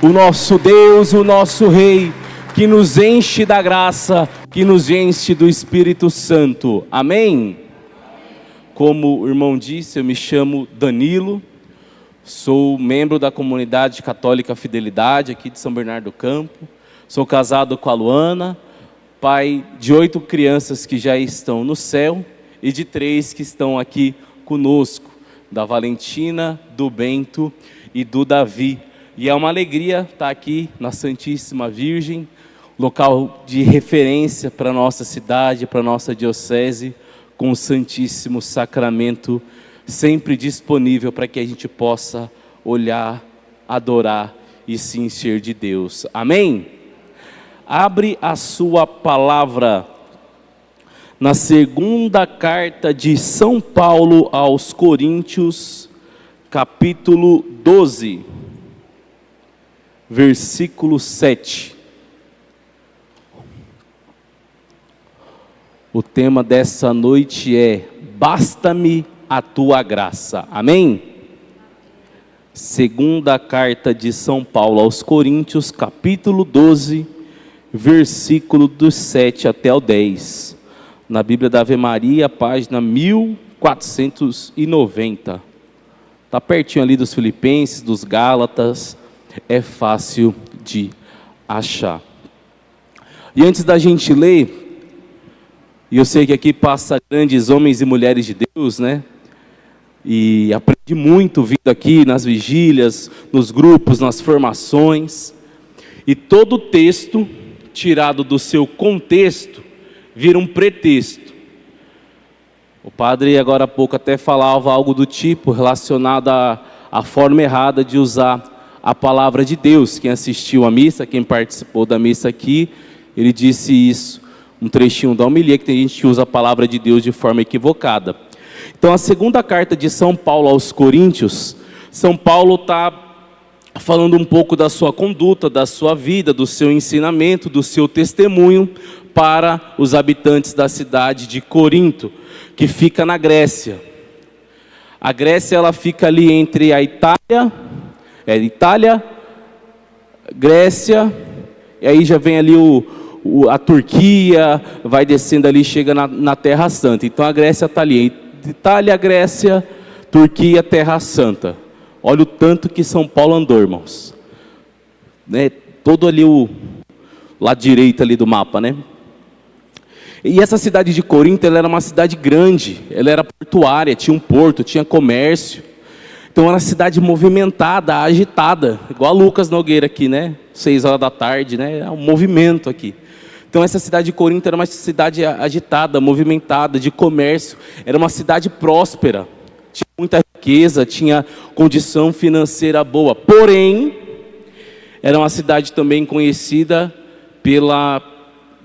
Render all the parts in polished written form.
o nosso Deus, o nosso Rei, que nos enche da graça, que nos enche do Espírito Santo. Amém? Como o irmão disse, eu me chamo Danilo, sou membro da comunidade católica Fidelidade aqui de São Bernardo do Campo, sou casado com a Luana, pai de 8 crianças que já estão no céu e de 3 que estão aqui conosco, da Valentina, do Bento e do Davi. E é uma alegria estar aqui na Santíssima Virgem, local de referência para a nossa cidade, para a nossa diocese, com o Santíssimo Sacramento sempre disponível para que a gente possa olhar, adorar e se encher de Deus. Amém? Abre a sua palavra na segunda carta de São Paulo aos Coríntios, capítulo 12, versículo 7. O tema dessa noite é: basta-me a tua graça. Amém? Segunda carta de São Paulo aos Coríntios, capítulo 12, versículo do 7 até o 10. Na Bíblia da Ave Maria, página 1490. Está pertinho ali dos Filipenses, dos Gálatas, é fácil de achar. E antes da gente ler, e eu sei que aqui passa grandes homens e mulheres de Deus, né? E aprendi muito vindo aqui nas vigílias, nos grupos, nas formações. E todo texto tirado do seu contexto vira um pretexto. O padre agora há pouco até falava algo do tipo relacionado à forma errada de usar a palavra de Deus. Quem assistiu à missa, quem participou da missa aqui, ele disse isso. Um trechinho da homilia, que tem gente que usa a palavra de Deus de forma equivocada. Então, a segunda carta de São Paulo aos Coríntios, São Paulo está falando um pouco da sua conduta, da sua vida, do seu ensinamento, do seu testemunho para os habitantes da cidade de Corinto, que fica na Grécia. A Grécia, ela fica ali entre a Itália, Grécia, e aí já vem ali a Turquia, vai descendo ali, chega na Terra Santa. Então a Grécia está ali, Itália, Grécia, Turquia, Terra Santa. Olha o tanto que São Paulo andou, irmãos. Né? Todo ali o lado direito ali do mapa, né? E essa cidade de Corinto, ela era uma cidade grande, ela era portuária, tinha um porto, tinha comércio. Então era uma cidade movimentada, agitada, igual a Lucas Nogueira aqui, né? 6 horas da tarde, né? É um movimento aqui. Então essa cidade de Corinto era uma cidade agitada, movimentada, de comércio. Era uma cidade próspera, tinha muita riqueza, tinha condição financeira boa. Porém, era uma cidade também conhecida pela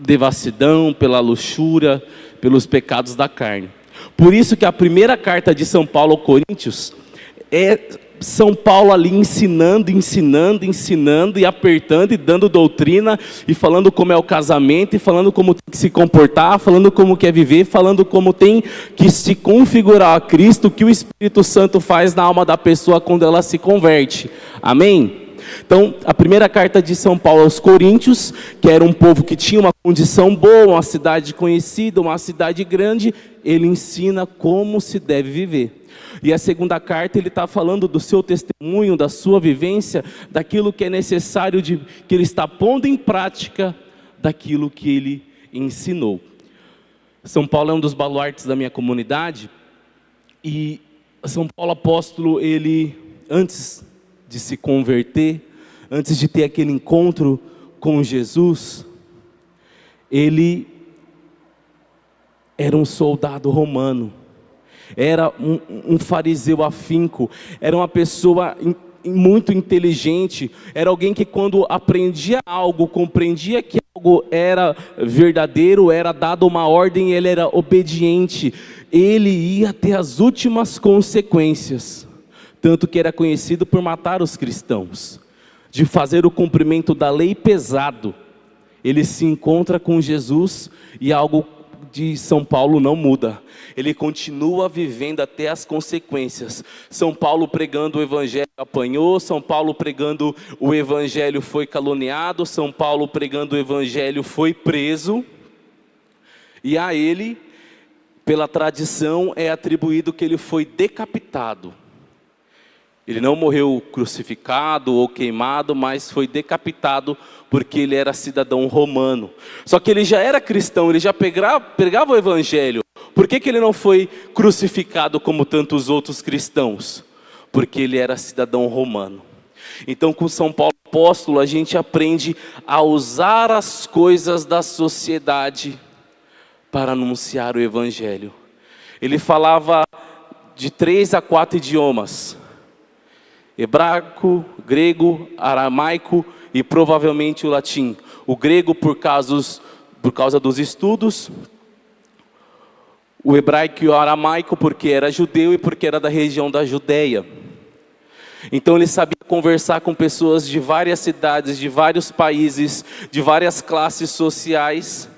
devassidão, pela luxúria, pelos pecados da carne. Por isso que a primeira carta de São Paulo aos Coríntios é São Paulo ali ensinando e apertando e dando doutrina e falando como é o casamento e falando como tem que se comportar, falando como quer viver, falando como tem que se configurar a Cristo, o que o Espírito Santo faz na alma da pessoa quando ela se converte. Amém? Então, a primeira carta de São Paulo aos Coríntios, que era um povo que tinha uma condição boa, uma cidade conhecida, uma cidade grande, ele ensina como se deve viver. E a segunda carta, ele está falando do seu testemunho, da sua vivência, daquilo que é necessário, que ele está pondo em prática, daquilo que ele ensinou. São Paulo é um dos baluartes da minha comunidade, e São Paulo apóstolo, ele, antes de se converter, antes de ter aquele encontro com Jesus, ele era um soldado romano, era um fariseu afinco, era uma pessoa muito inteligente, era alguém que quando aprendia algo, compreendia que algo era verdadeiro, era dado uma ordem, ele era obediente, ele ia até as últimas consequências, tanto que era conhecido por matar os cristãos, de fazer o cumprimento da lei pesado. Ele se encontra com Jesus e algo de São Paulo não muda. Ele continua vivendo até as consequências. São Paulo pregando o evangelho apanhou, São Paulo pregando o evangelho foi caluniado, São Paulo pregando o evangelho foi preso. E a ele, pela tradição, é atribuído que ele foi decapitado. Ele não morreu crucificado ou queimado, mas foi decapitado porque ele era cidadão romano. Só que ele já era cristão, ele já pregava o evangelho. Por que ele não foi crucificado como tantos outros cristãos? Porque ele era cidadão romano. Então, com São Paulo apóstolo, a gente aprende a usar as coisas da sociedade para anunciar o evangelho. Ele falava de 3 a 4 idiomas: hebraico, grego, aramaico e provavelmente o latim. O grego por causa dos estudos, o hebraico e o aramaico porque era judeu e porque era da região da Judeia. Então ele sabia conversar com pessoas de várias cidades, de vários países, de várias classes sociais.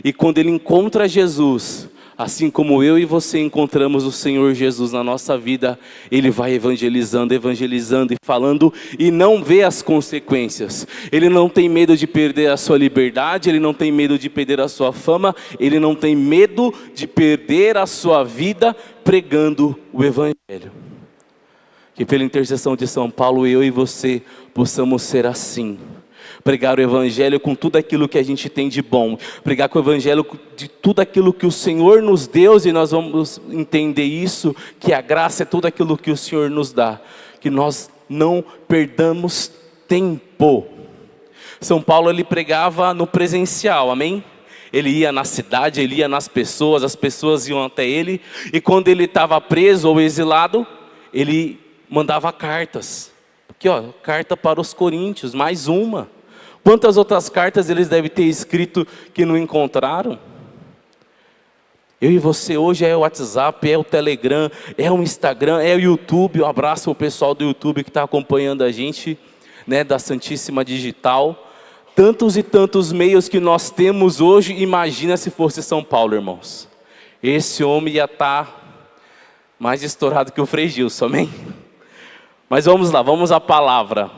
E quando ele encontra Jesus, assim como eu e você encontramos o Senhor Jesus na nossa vida, ele vai evangelizando e falando, e não vê as consequências. Ele não tem medo de perder a sua liberdade, ele não tem medo de perder a sua fama, ele não tem medo de perder a sua vida pregando o evangelho. Que pela intercessão de São Paulo, eu e você possamos ser assim. Pregar o evangelho com tudo aquilo que a gente tem de bom. Pregar com o evangelho de tudo aquilo que o Senhor nos deu, e nós vamos entender isso, que a graça é tudo aquilo que o Senhor nos dá. Que nós não perdamos tempo. São Paulo, ele pregava no presencial, amém? Ele ia na cidade, ele ia nas pessoas, as pessoas iam até ele. E quando ele estava preso ou exilado, ele mandava cartas. Aqui ó, carta para os coríntios, mais uma. Quantas outras cartas eles devem ter escrito que não encontraram? Eu e você hoje é o WhatsApp, é o Telegram, é o Instagram, é o YouTube. Um abraço ao pessoal do YouTube que está acompanhando a gente, né, da Santíssima Digital. Tantos e tantos meios que nós temos hoje. Imagina se fosse São Paulo, irmãos. Esse homem ia estar mais estourado que o Frei Gilson, amém? Mas vamos lá, vamos à palavra.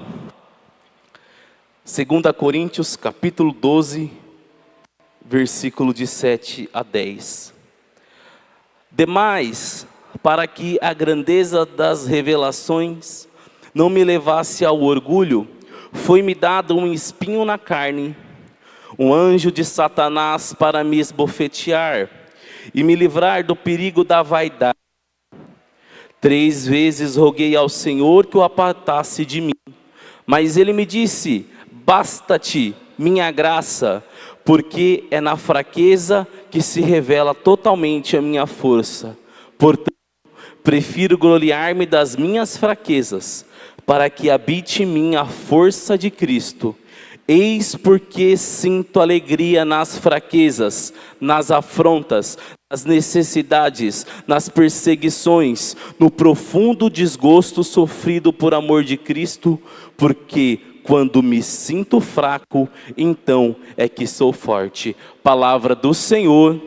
2 Coríntios capítulo 12, versículo de 7 a 10. Demais, para que a grandeza das revelações não me levasse ao orgulho, foi-me dado um espinho na carne, um anjo de Satanás para me esbofetear e me livrar do perigo da vaidade. 3 vezes roguei ao Senhor que o apartasse de mim, mas ele me disse: basta-te minha graça, porque é na fraqueza que se revela totalmente a minha força. Portanto, prefiro gloriar-me das minhas fraquezas, para que habite em mim a força de Cristo. Eis porque sinto alegria nas fraquezas, nas afrontas, nas necessidades, nas perseguições, no profundo desgosto sofrido por amor de Cristo, porque quando me sinto fraco, então é que sou forte. Palavra do Senhor.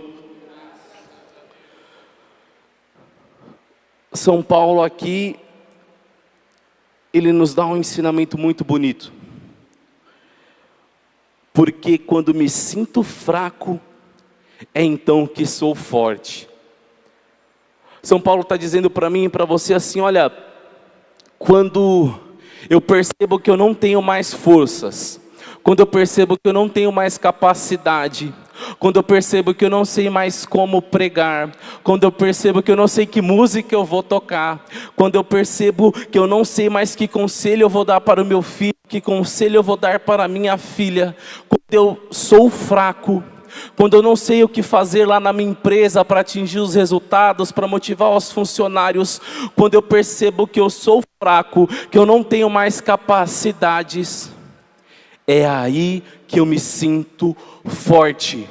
São Paulo aqui, ele nos dá um ensinamento muito bonito. Porque quando me sinto fraco, é então que sou forte. São Paulo está dizendo para mim e para você assim: olha, quando eu percebo que eu não tenho mais forças, quando eu percebo que eu não tenho mais capacidade, quando eu percebo que eu não sei mais como pregar, quando eu percebo que eu não sei que música eu vou tocar, quando eu percebo que eu não sei mais que conselho eu vou dar para o meu filho, que conselho eu vou dar para a minha filha, quando eu sou fraco, quando eu não sei o que fazer lá na minha empresa para atingir os resultados, para motivar os funcionários, quando eu percebo que eu sou fraco, que eu não tenho mais capacidades, é aí que eu me sinto forte,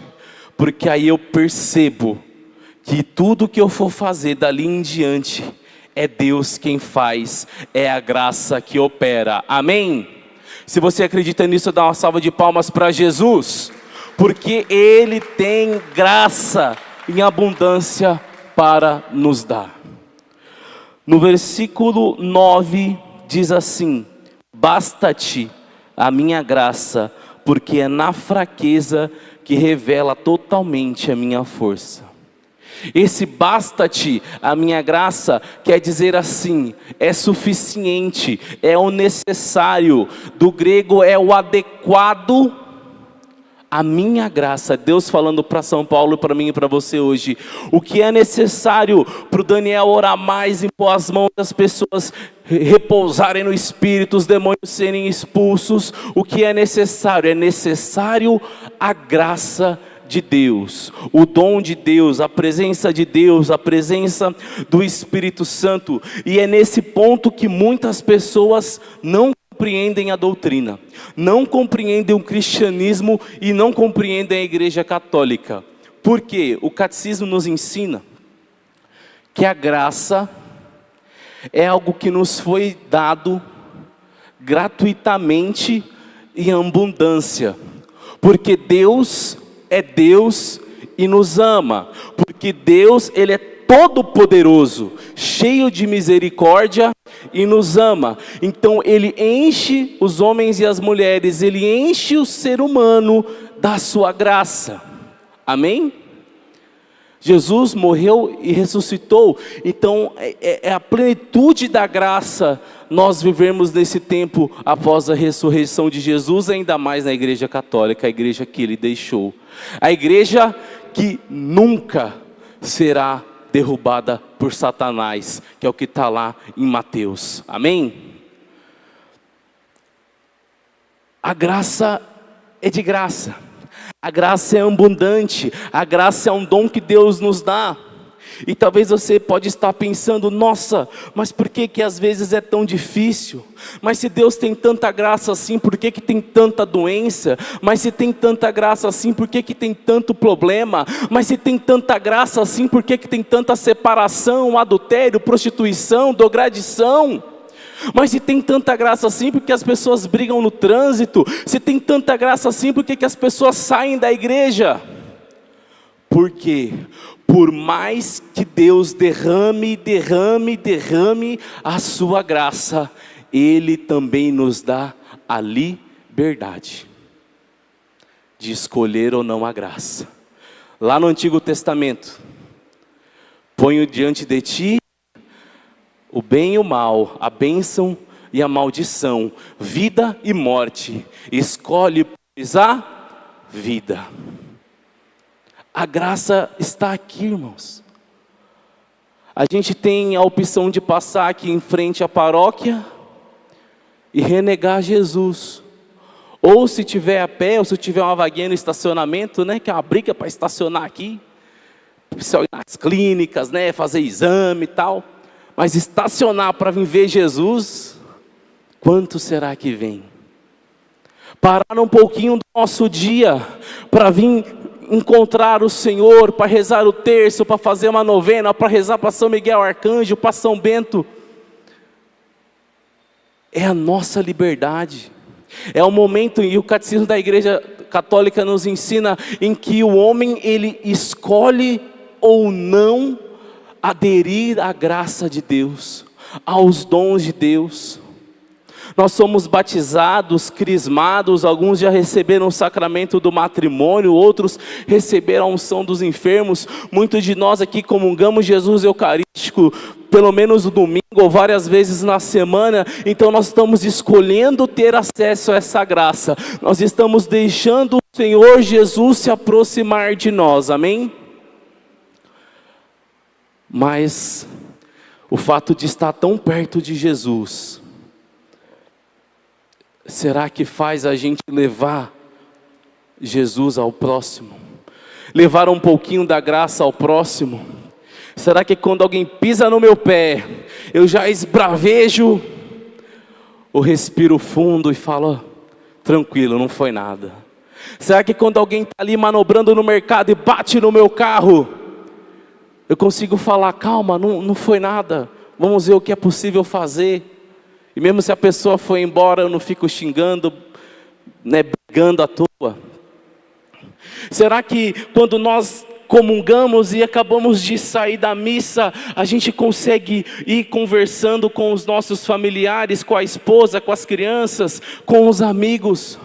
porque aí eu percebo que tudo que eu for fazer dali em diante, é Deus quem faz, é a graça que opera, amém? Se você acredita nisso, dá uma salva de palmas para Jesus, porque Ele tem graça em abundância para nos dar. No versículo 9 diz assim: basta-te a minha graça, porque é na fraqueza que revela totalmente a minha força. Esse basta-te a minha graça quer dizer assim, é suficiente, é o necessário. Do grego é o adequado. A minha graça, Deus falando para São Paulo, para mim e para você hoje. O que é necessário para o Daniel orar mais, impor as mãos das pessoas repousarem no Espírito, os demônios serem expulsos. O que é necessário? É necessário a graça de Deus, o dom de Deus, a presença de Deus, a presença do Espírito Santo. E é nesse ponto que muitas pessoas não compreendem a doutrina, não compreendem o cristianismo e não compreendem a Igreja Católica. Por quê? O catecismo nos ensina que a graça é algo que nos foi dado gratuitamente e em abundância, porque Deus é Deus e nos ama, porque Deus, Ele é todo poderoso, cheio de misericórdia e nos ama. Então Ele enche os homens e as mulheres, Ele enche o ser humano da sua graça. Amém? Jesus morreu e ressuscitou. Então é a plenitude da graça nós vivemos nesse tempo após a ressurreição de Jesus, ainda mais na Igreja Católica, a igreja que Ele deixou, a igreja que nunca será derrubada por Satanás, que é o que está lá em Mateus. Amém? A graça é de graça, a graça é abundante, a graça é um dom que Deus nos dá. E talvez você pode estar pensando: nossa, mas por que às vezes é tão difícil? Mas se Deus tem tanta graça assim, por que tem tanta doença? Mas se tem tanta graça assim, por que tem tanto problema? Mas se tem tanta graça assim, por que tem tanta separação, adultério, prostituição, drogadição? Mas se tem tanta graça assim, por que as pessoas brigam no trânsito? Se tem tanta graça assim, por que as pessoas saem da igreja? Porque por mais que Deus derrame a sua graça, Ele também nos dá a liberdade de escolher ou não a graça. Lá no Antigo Testamento: ponho diante de ti o bem e o mal, a bênção e a maldição, vida e morte, escolhe, pois, a vida. A graça está aqui, irmãos. A gente tem a opção de passar aqui em frente à paróquia e renegar Jesus. Ou se tiver a pé, ou se tiver uma vaguinha no estacionamento, né, que é uma briga para estacionar aqui, pessoal ir nas clínicas, né, fazer exame e tal. Mas estacionar para vir ver Jesus, quanto será que vem? Parar um pouquinho do nosso dia para vir encontrar o Senhor, para rezar o terço, para fazer uma novena, para rezar para São Miguel Arcanjo, para São Bento. É a nossa liberdade. É o momento, e o catecismo da Igreja Católica nos ensina, em que o homem, ele escolhe ou não aderir à graça de Deus, aos dons de Deus. Nós somos batizados, crismados, alguns já receberam o sacramento do matrimônio, outros receberam a unção dos enfermos. Muitos de nós aqui comungamos Jesus Eucarístico, pelo menos no domingo ou várias vezes na semana. Então nós estamos escolhendo ter acesso a essa graça. Nós estamos deixando o Senhor Jesus se aproximar de nós, amém? Mas o fato de estar tão perto de Jesus, será que faz a gente levar Jesus ao próximo? Levar um pouquinho da graça ao próximo? Será que quando alguém pisa no meu pé, eu já esbravejo, ou respiro fundo e falo: tranquilo, não foi nada? Será que quando alguém está ali manobrando no mercado e bate no meu carro, eu consigo falar: calma, não foi nada, vamos ver o que é possível fazer? E mesmo se a pessoa for embora, eu não fico xingando, né, brigando à toa. Será que quando nós comungamos e acabamos de sair da missa, a gente consegue ir conversando com os nossos familiares, com a esposa, com as crianças, com os amigos,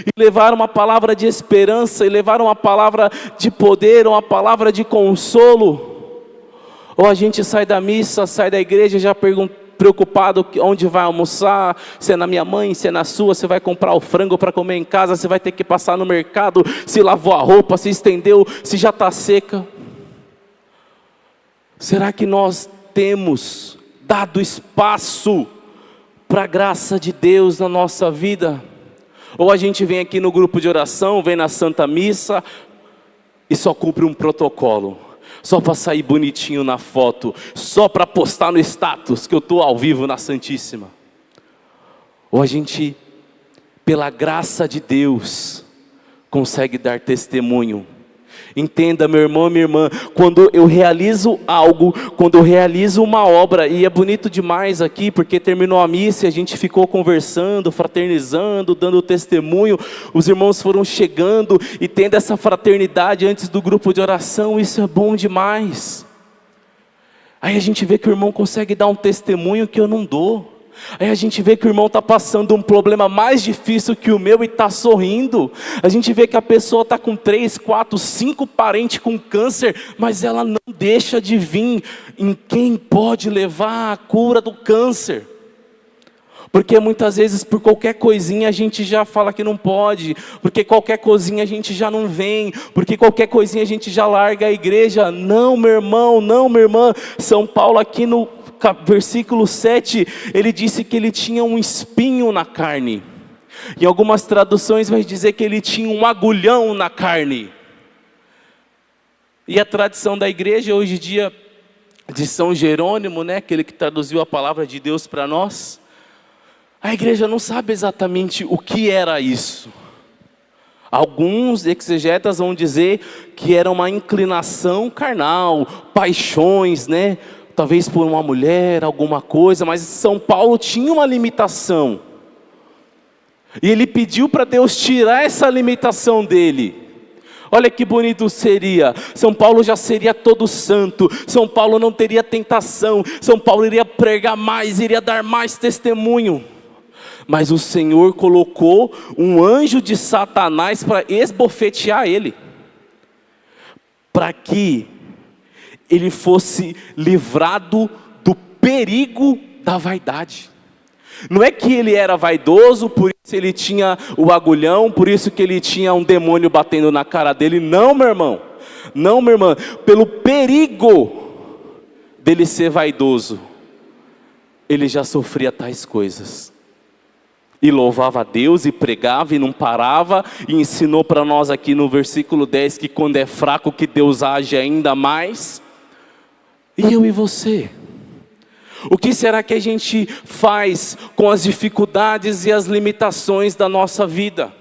e levar uma palavra de esperança, e levar uma palavra de poder, uma palavra de consolo? Ou a gente sai da missa, sai da igreja já preocupado onde vai almoçar, se é na minha mãe, se é na sua, se vai comprar o frango para comer em casa, se vai ter que passar no mercado, se lavou a roupa, se estendeu, se já está seca. Será que nós temos dado espaço para a graça de Deus na nossa vida? Ou a gente vem aqui no grupo de oração, vem na Santa Missa e só cumpre um protocolo, só para sair bonitinho na foto, só para postar no status que eu estou ao vivo na Santíssima? Ou a gente, pela graça de Deus, consegue dar testemunho? Entenda, meu irmão, minha irmã, quando eu realizo algo, quando eu realizo uma obra, e é bonito demais aqui, porque terminou a missa e a gente ficou conversando, fraternizando, dando testemunho, os irmãos foram chegando e tendo essa fraternidade antes do grupo de oração, isso é bom demais. Aí a gente vê que o irmão consegue dar um testemunho que eu não dou. Aí a gente vê que o irmão está passando um problema mais difícil que o meu e está sorrindo. A gente vê que a pessoa está com 3, 4, 5 parentes com câncer, mas ela não deixa de vir em quem pode levar a cura do câncer. Porque muitas vezes por qualquer coisinha a gente já fala que não pode, porque qualquer coisinha a gente já não vem, porque qualquer coisinha a gente já larga a igreja. Não, meu irmão, não, minha irmã. São Paulo aqui no versículo 7, ele disse que ele tinha um espinho na carne. Em algumas traduções vai dizer que ele tinha um agulhão na carne. E a tradição da igreja hoje em dia, de São Jerônimo, né, aquele que traduziu a palavra de Deus para nós, a igreja não sabe exatamente o que era isso. Alguns exegetas vão dizer que era uma inclinação carnal, paixões, né? Talvez por uma mulher, alguma coisa, mas São Paulo tinha uma limitação. E ele pediu para Deus tirar essa limitação dele. Olha que bonito seria. São Paulo já seria todo santo. São Paulo não teria tentação. São Paulo iria pregar mais, iria dar mais testemunho. Mas o Senhor colocou um anjo de Satanás para esbofetear ele. Para que ele fosse livrado do perigo da vaidade. Não é que ele era vaidoso, por isso ele tinha o agulhão, por isso que ele tinha um demônio batendo na cara dele. Não, meu irmão. Não, minha irmã. Pelo perigo dele ser vaidoso, ele já sofria tais coisas. E louvava a Deus, e pregava, e não parava, e ensinou para nós aqui no versículo 10, que quando é fraco que Deus age ainda mais. E eu e você? O que será que a gente faz com as dificuldades e as limitações da nossa vida?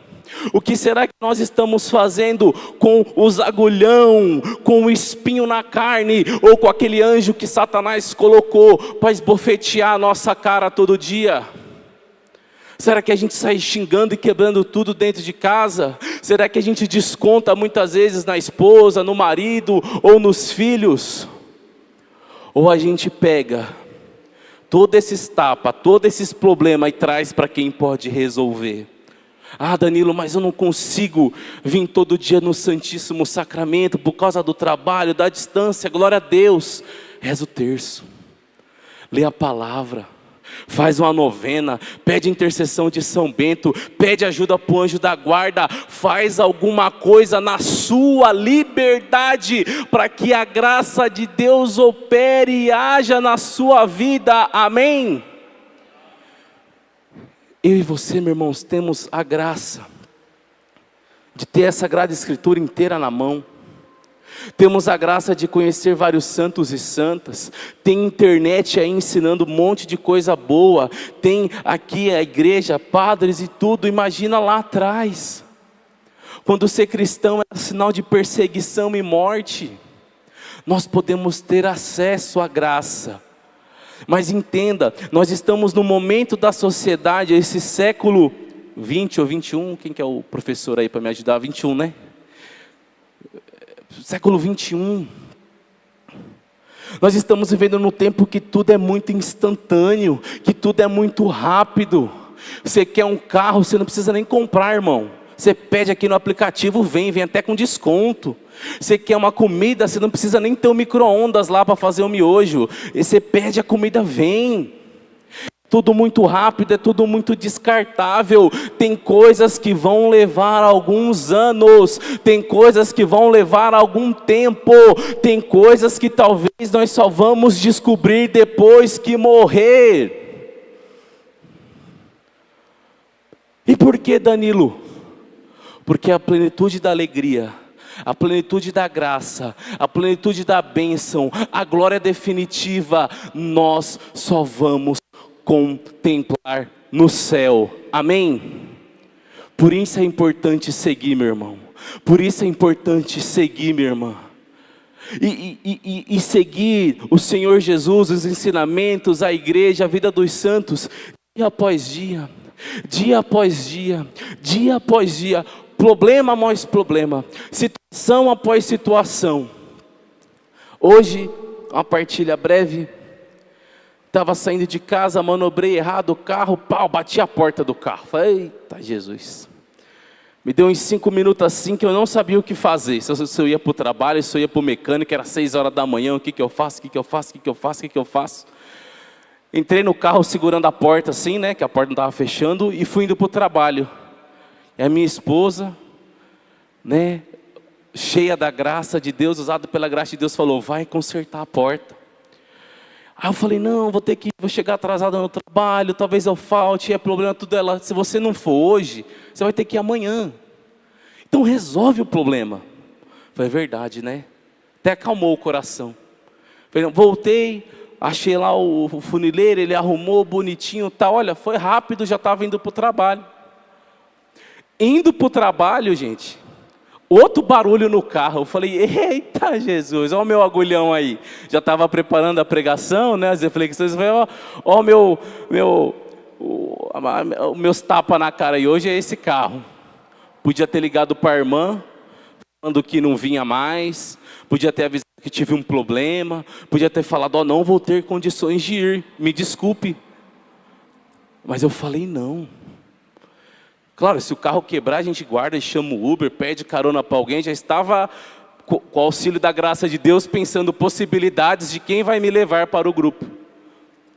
O que será que nós estamos fazendo com os agulhão, com o espinho na carne, ou com aquele anjo que Satanás colocou para esbofetear a nossa cara todo dia? Será que a gente sai xingando e quebrando tudo dentro de casa? Será que a gente desconta muitas vezes na esposa, no marido ou nos filhos? Ou a gente pega todos esses tapas, todos esses problemas e traz para quem pode resolver? Ah, Danilo, mas eu não consigo vir todo dia no Santíssimo Sacramento por causa do trabalho, da distância. Glória a Deus. Reza o terço, lê a palavra, faz uma novena, pede intercessão de São Bento, pede ajuda para o anjo da guarda, faz alguma coisa na sua liberdade, para que a graça de Deus opere e haja na sua vida, amém? Eu e você, meus irmãos, temos a graça de ter essa Sagrada Escritura inteira na mão. Temos a graça de conhecer vários santos e santas. Tem internet aí ensinando um monte de coisa boa. Tem aqui a igreja, padres e tudo. Imagina lá atrás, quando ser cristão era sinal de perseguição e morte. Nós podemos ter acesso à graça. Mas entenda, nós estamos no momento da sociedade, esse século 20 ou 21, quem que é o professor aí para me ajudar? 21, né? século 21. Nós estamos vivendo num tempo que tudo é muito instantâneo, que tudo é muito rápido. Você quer um carro, você não precisa nem comprar, irmão. Você pede aqui no aplicativo, vem até com desconto. Você quer uma comida, você não precisa nem ter um micro-ondas lá para fazer o miojo. E você pede, a comida vem. Tudo muito rápido, é tudo muito descartável. Tem coisas que vão levar alguns anos, tem coisas que vão levar algum tempo, tem coisas que talvez nós só vamos descobrir depois que morrer. E por que, Danilo? Porque a plenitude da alegria, a plenitude da graça, a plenitude da bênção, a glória definitiva, nós só vamos contemplar no céu. Amém? Por isso é importante seguir, meu irmão. Por isso é importante seguir, minha irmã. E seguir o Senhor Jesus, os ensinamentos, a igreja, a vida dos santos, dia após dia, dia após dia, dia após dia, problema após problema, situação após situação. Hoje, uma partilha breve. Estava saindo de casa, manobrei errado o carro, pau, bati a porta do carro. Falei, eita Jesus. Me deu uns 5 minutos assim que eu não sabia o que fazer. Se eu ia para o trabalho, se eu ia para o mecânico, era 6 horas da manhã, o que eu faço, o que eu faço, o que eu faço, o que eu faço. Entrei no carro segurando a porta assim, né, que a porta não estava fechando, e fui indo para o trabalho. E a minha esposa, né, cheia da graça de Deus, usada pela graça de Deus, falou, vai consertar a porta. Aí eu falei, não, vou chegar atrasado no trabalho, talvez eu falte, é problema tudo. Ela, se você não for hoje, você vai ter que ir amanhã. Então resolve o problema. Foi verdade, né? Até acalmou o coração. Falei, voltei, achei lá o funileiro, ele arrumou bonitinho, tá, olha, foi rápido, já estava indo para o trabalho. Indo para o trabalho, gente, outro barulho no carro. Eu falei, eita Jesus, olha o meu agulhão aí. Já estava preparando a pregação, né, as reflexões. Eu falei, meus tapas na cara. E hoje é esse carro. Podia ter ligado para a irmã, falando que não vinha mais. Podia ter avisado que tive um problema. Podia ter falado, não vou ter condições de ir, me desculpe. Mas eu falei, não. Claro, se o carro quebrar, a gente guarda e chama o Uber, pede carona para alguém. Já estava, com o auxílio da graça de Deus, pensando possibilidades de quem vai me levar para o grupo.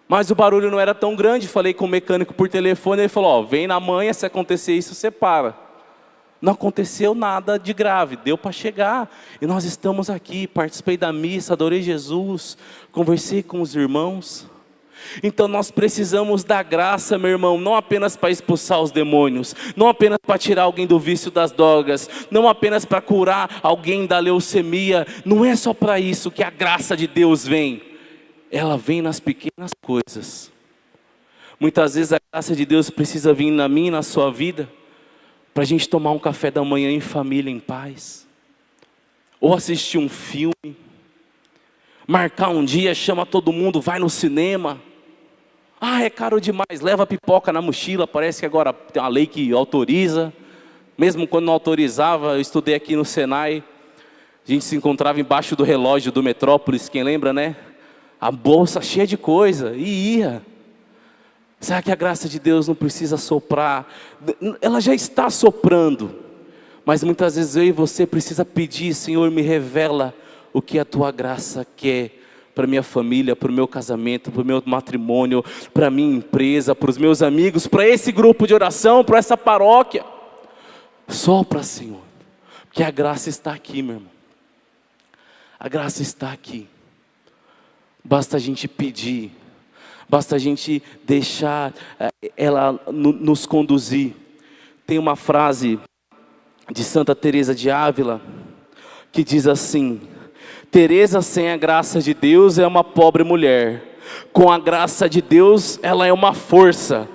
Mas o barulho não era tão grande. Falei com o mecânico por telefone, ele falou, vem na manhã, se acontecer isso, você para. Não aconteceu nada de grave, deu para chegar. E nós estamos aqui, participei da missa, adorei Jesus, conversei com os irmãos. Então nós precisamos da graça, meu irmão, não apenas para expulsar os demônios, não apenas para tirar alguém do vício das drogas, não apenas para curar alguém da leucemia. Não é só para isso que a graça de Deus vem. Ela vem nas pequenas coisas. Muitas vezes a graça de Deus precisa vir na minha e na sua vida, para a gente tomar um café da manhã em família, em paz, ou assistir um filme, marcar um dia, chama todo mundo, vai no cinema. Ah, é caro demais, leva pipoca na mochila, parece que agora tem uma lei que autoriza. Mesmo quando não autorizava, eu estudei aqui no Senai, a gente se encontrava embaixo do relógio do Metrópolis, quem lembra, né? A bolsa cheia de coisa, e ia. Será que a graça de Deus não precisa soprar? Ela já está soprando, mas muitas vezes eu e você precisa pedir, Senhor, me revela o que a tua graça quer para minha família, para o meu casamento, para o meu matrimônio, para a minha empresa, para os meus amigos, para esse grupo de oração, para essa paróquia. Sopra, Senhor, porque a graça está aqui, meu irmão. A graça está aqui. Basta a gente pedir, basta a gente deixar ela nos conduzir. Tem uma frase de Santa Teresa de Ávila que diz assim: Teresa sem a graça de Deus é uma pobre mulher, com a graça de Deus ela é uma força.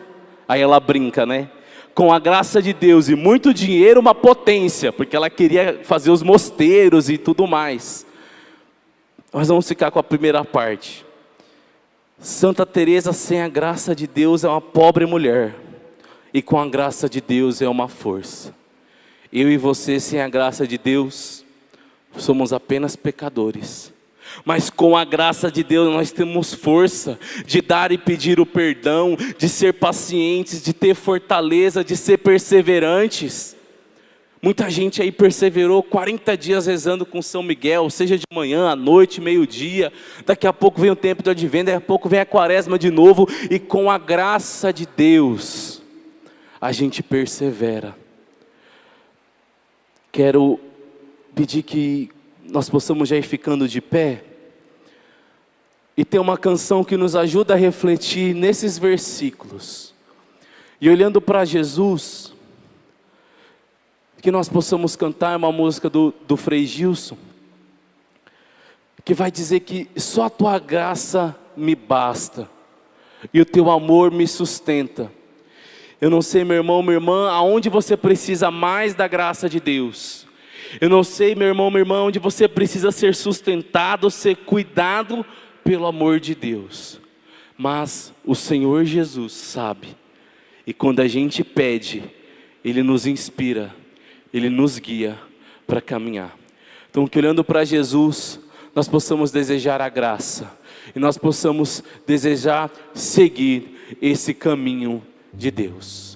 Aí ela brinca, né? Com a graça de Deus e muito dinheiro, uma potência, porque ela queria fazer os mosteiros e tudo mais. Nós vamos ficar com a primeira parte. Santa Teresa sem a graça de Deus é uma pobre mulher, e com a graça de Deus é uma força. Eu e você sem a graça de Deus somos apenas pecadores. Mas com a graça de Deus nós temos força de dar e pedir o perdão, de ser pacientes, de ter fortaleza, de ser perseverantes. Muita gente aí perseverou 40 dias rezando com São Miguel, seja de manhã, à noite, meio-dia. Daqui a pouco vem o tempo do advento, daqui a pouco vem a quaresma de novo. E com a graça de Deus, a gente persevera. Quero pedir que nós possamos já ir ficando de pé. E ter uma canção que nos ajuda a refletir nesses versículos. E olhando para Jesus, que nós possamos cantar uma música do Frei Gilson, que vai dizer que só a tua graça me basta, e o teu amor me sustenta. Eu não sei, meu irmão, minha irmã, aonde você precisa mais da graça de Deus. Eu não sei, meu irmão, minha irmã, onde você precisa ser sustentado, ser cuidado pelo amor de Deus. Mas o Senhor Jesus sabe, e quando a gente pede, Ele nos inspira, Ele nos guia para caminhar. Então que olhando para Jesus, nós possamos desejar a graça, e nós possamos desejar seguir esse caminho de Deus.